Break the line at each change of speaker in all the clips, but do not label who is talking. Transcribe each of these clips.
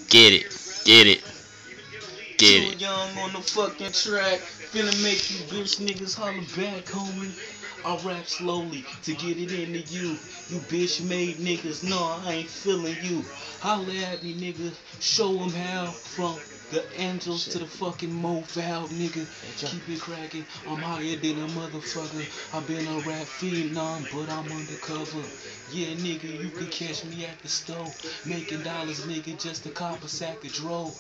Get it, get it, get
Too
it.
young on the fucking track. Finna make you bitch niggas holler back, homie. I rap slowly to get it into you. You bitch made niggas, nah, I ain't feeling you. Holla at me, nigga. Show 'em how. From the Angels to the fucking Mobile, nigga. Keep it cracking. I'm higher than a motherfucker. I been a rap phenom, but I'm undercover. Yeah, nigga, you can catch me at the store. Making dollars, nigga, just a cop a sack of dro.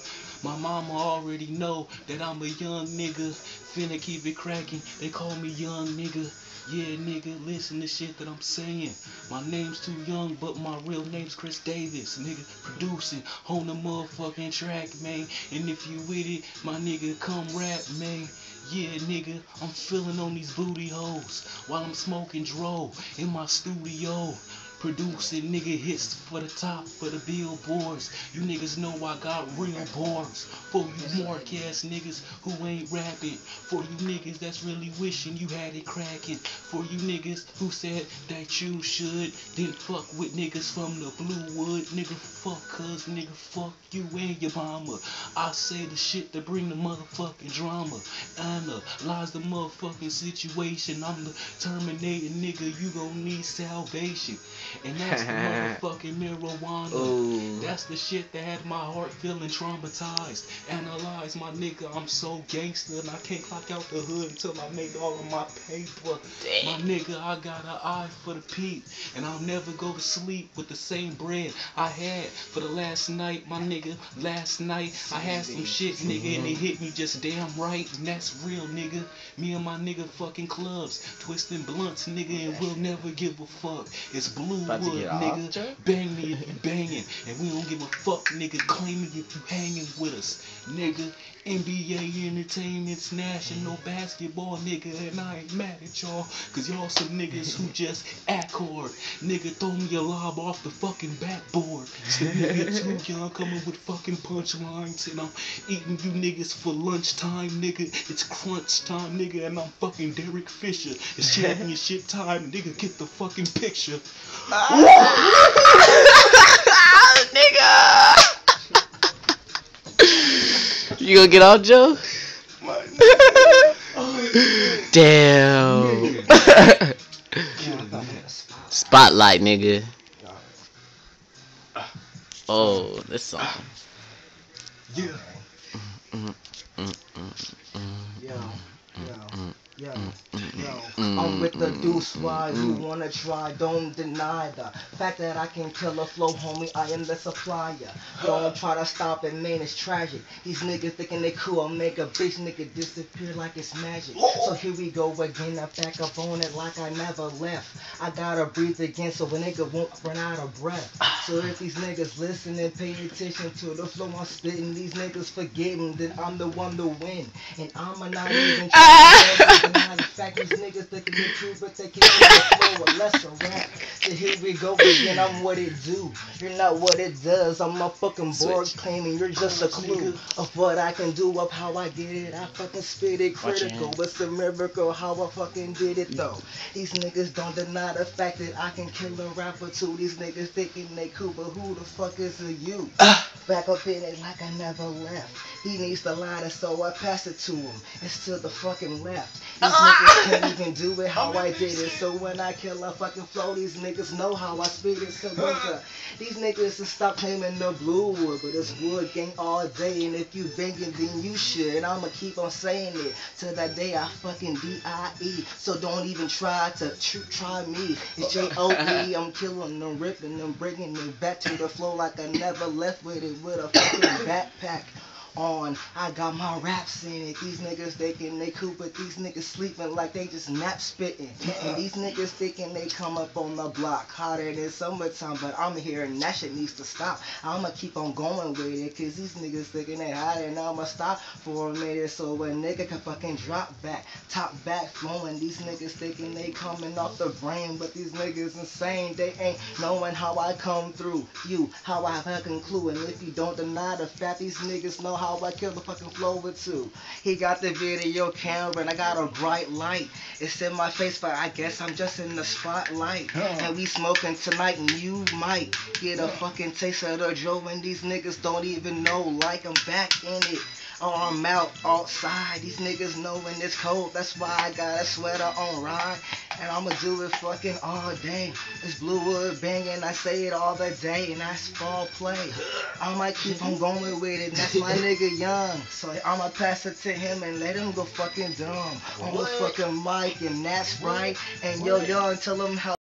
My mama already know that I'm a young nigga. Finna keep it cracking. They call me young nigga. Yeah, nigga, listen to shit that I'm saying. My name's too young, but my real name's Chris Davis. Nigga, producing on the motherfucking track, man. And if you with it, my nigga, come rap, man. Yeah, nigga, I'm feeling on these booty holes while I'm smoking dro in my studio. Producing nigga hits for the top for the billboards. You niggas know I got real bars. For you mark ass niggas who ain't rapping. For you niggas that's really wishing you had it cracking. For you niggas who said that you should. Then fuck with niggas from the blue wood. Nigga fuck cuz nigga fuck you and your mama. I say the shit to bring the motherfucking drama. Analyze the motherfucking situation. I'm the Terminator nigga. You gon' need salvation. And that's the motherfucking marijuana.
Oh,
That's the shit that had my heart feeling traumatized. Analyze my nigga, I'm so gangster and I can't clock out the hood until I make all of my paper. My
damn.
nigga, I got an eye for the peep. And I'll never go to sleep with the same bread I had for the last night. My nigga, last night I had some shit, nigga, and it hit me just damn right. And that's real, nigga. Me and my nigga fucking clubs, twisting blunts, nigga, and we'll never give a fuck. It's blue
About to
wood,
get off,
nigga.
Joe?
Bang me if you banging, and we don't give a fuck, nigga. Claim me if you hanging with us, nigga. NBA Entertainment's national basketball, nigga, and I ain't mad at y'all, cause y'all some niggas who just accord. Nigga, throw me a lob off the fucking backboard. So nigga too young coming with fucking punchlines, and I'm eating you niggas for lunchtime, nigga. It's crunch time, nigga, and I'm fucking Derek Fisher. It's championship time, nigga. Get the fucking picture.
Nigga! You gonna get off, Joe? Damn. Spotlight, nigga. Oh, this song.
Yeah.
Mm, mm, mm,
Yo, yo,
mm,
yo,
mm,
yo. I'm
mm,
with the
mm,
deuce, why you
mm.
wanna try? Don't deny the fact that I can kill a flow, homie. I am the supplier. Don't try to stop it, man, it's tragic. These niggas thinking they cool, I'll make a bitch nigga disappear like it's magic. So here we go again, I back up on it like I never left. I gotta breathe again so a nigga won't run out of breath. So if these niggas listen and pay attention to the flow I'm spitting, these niggas forgetting that I'm the one to win. And I'm not even trying to deny the fact these niggas thinking they true, but they can't see the flow or lesser rap. So here we go again, I'm what it do. You're not what it does. I'm a fucking board
Switch.
claiming you're just a clue of what I can do, of how I get it. I fucking spit it
Watch your
critical.
hand.
It's a miracle how I fucking did it though. These niggas don't deny the fact that I can kill a rapper too. These niggas thinking they cool, but who the fuck is a you? Back up in it like I never left. He needs the lighter, so I pass it to him. It's to the fucking left. These niggas can't even do it how I did it. So when I kill a fucking flow, these niggas know how I spit it. So these niggas just stop claiming the blue wood, but it's wood gang all day. And if you banging, then you should. I'ma keep on saying it till that day I fucking die. So don't even try to try me. It's J-O-E. I'm killing them, ripping them, bringing it back to the flow like I never left with it with a fucking backpack on. I got my raps in it. These niggas thinking they cool, but these niggas sleeping like they just nap spitting. And these niggas thinking they come up on the block hotter than summertime, but I'm here and that shit needs to stop. I'ma keep on going with it, cause these niggas thinking they hot and I'ma stop for a minute so a nigga can fucking drop back, top back flowing. These niggas thinking they coming off the brain, but these niggas insane. They ain't knowing how I come through you, how I fucking clue. And if you don't deny the fact, these niggas know how how I kill the fucking flow with two. He got the video camera and I got a bright light. It's in my face, but I guess I'm just in the spotlight. And we smoking tonight, and you might get a fucking taste of the Joe, and these niggas don't even know. Like I'm back in it. Oh, I'm out outside. These niggas know when it's cold. That's why I got a sweater on ride. And I'ma do it fucking all day. It's Blue Wood banging. I say it all the day. And that's fall play. I'ma keep on going with it. That's my nigga Young. So I'ma pass it to him and let him go fucking dumb. On the fucking mic. And that's right. And yo, Young, tell him how.